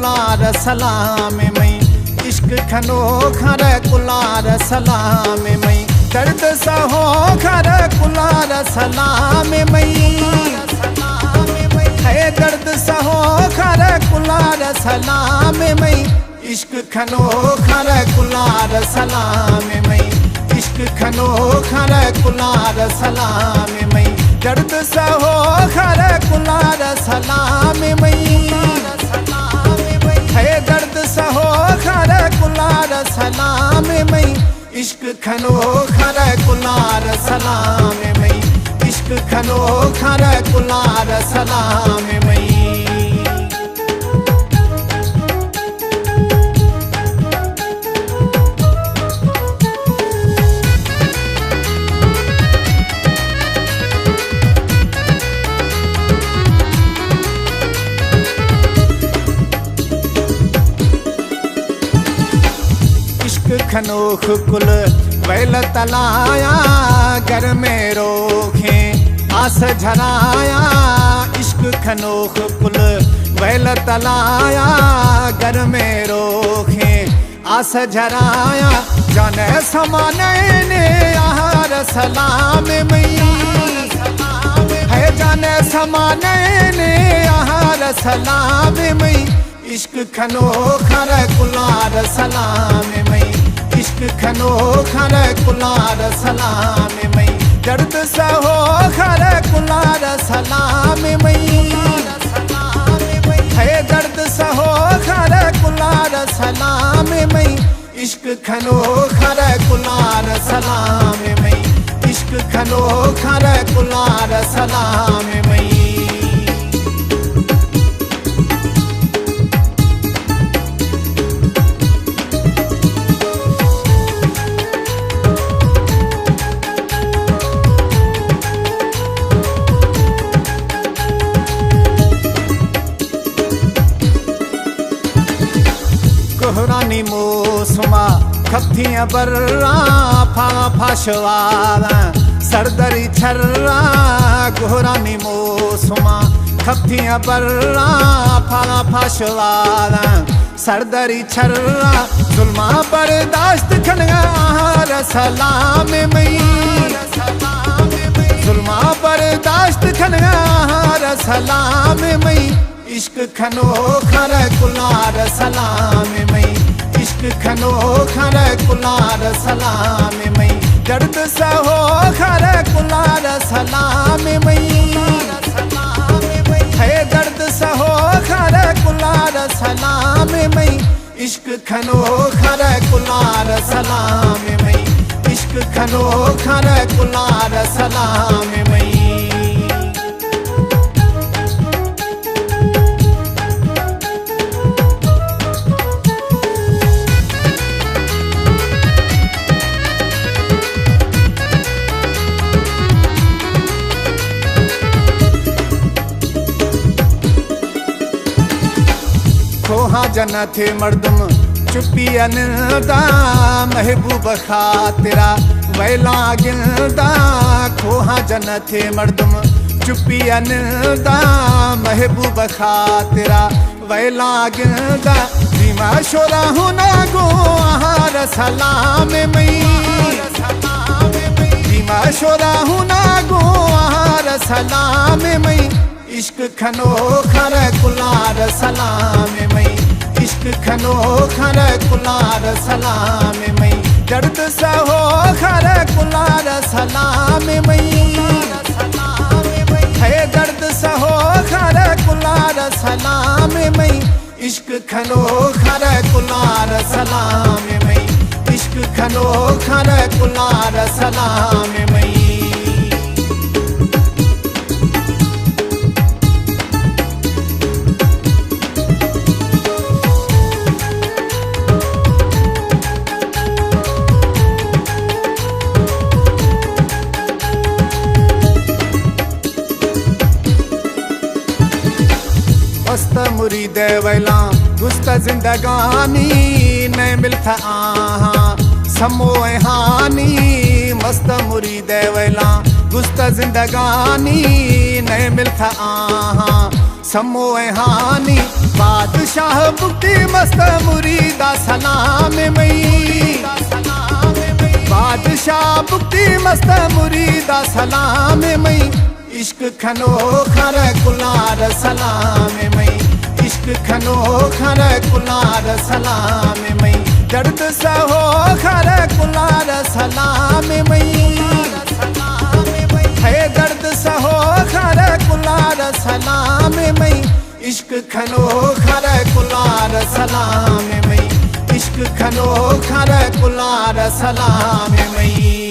Cooler सलाम मई इश्क खनो खर कुलार सलाम मई दर्द सहो खर कुलार सलाम मई है दर्द सहो खर कुलार सलाम मई इश्क खनो खर कुलार सलाम मई इश्क खनो खर कुलार सलाम मई दर्द सहो खर कुलार सलाम मई है दर्द सहो खर कुलार सलाम मई इश्क खनो खर कुलार सलाम मई इश्क खनो खर कुलार सलाम मई खनोख कुल वैल तलाया घर में रोखे आस झराया इश्क खनोख कुल वैल तलाया घर में रोखे आस झराया जाने समाने ने आहार सलाम मई है जाने समाने ने आहार सलाम मई इश्क खनो खर कुलार सलाम मई इश्क खनो खर कुलार सलाम मई दर्द सहो खर कुलार सलाम मई है दर्द सहो खर कुलार सलाम मई इश्क खनो खर कुलार सलाम मई इश्क खनो खर कुलार सलाम मई कोहरानी मौसमा खथियां बर्रा फा फाशवारा सरदरी छर्रा कोहरानी मौसमा खथियां बर्रा फा फाशवारा सरदरी छर्रा जुल्मा बर्दाश्त खनगा सलाम मई जुल्मा बर्दाश्त खनगा सलाम मई इश्क खनो खर कुलार सलाम मई इश्क खनो खर कुलार सलाम मई दर्द सहो खर कुलार सलाम मई है दर्द सहो खर कुलार सलाम मई इश्क खनो खर कुलार सलाम मई इश्क खनो खर कुलार सलाम मई खोहा जन थे मर्दम चुप्पी अनदा महबूब खातिरा वैला गिलदा खोहा जन थे मर्दम चुप्पी अनदा महबूब खातिरा वैला गिलदा धीमा शोरा होना गो आहार सलाम मई धीमा शोरा होना गो आहार सलाम मई इश्क खनो खर कुलार सलाम मई इश्क खनो खर कुलार सलाम मई दर्द सहो खर कुलार सलाम मई है दर्द सहो खर कुलार सलाम मई इश्क खनो खर कुलार सलाम मई इश्क खनो खर कुलार सलाम मई मस्त मुरीद वैला गुस्त जिंदगानी न मिलता आहा समोए हानी मस्त मुरीद वैला गुस्त जिंदगानी न मिलता आहा समोए हानी बादशाह बुक्ति मस्त मुरीदा सलाम मई बादशाह बुक्ति मस्त मुरीदा सलाम मई इश्क खनो खर कुलार सलाम मई इश्क खनो खर कुलार सलाम मई दर्द सहो खर कुलार सलाम मई है दर्द सहो खर कुलार सलाम मई इश्क खनो खर कुलार सलाम मई इश्क खनो खर कुलार सलाम मई।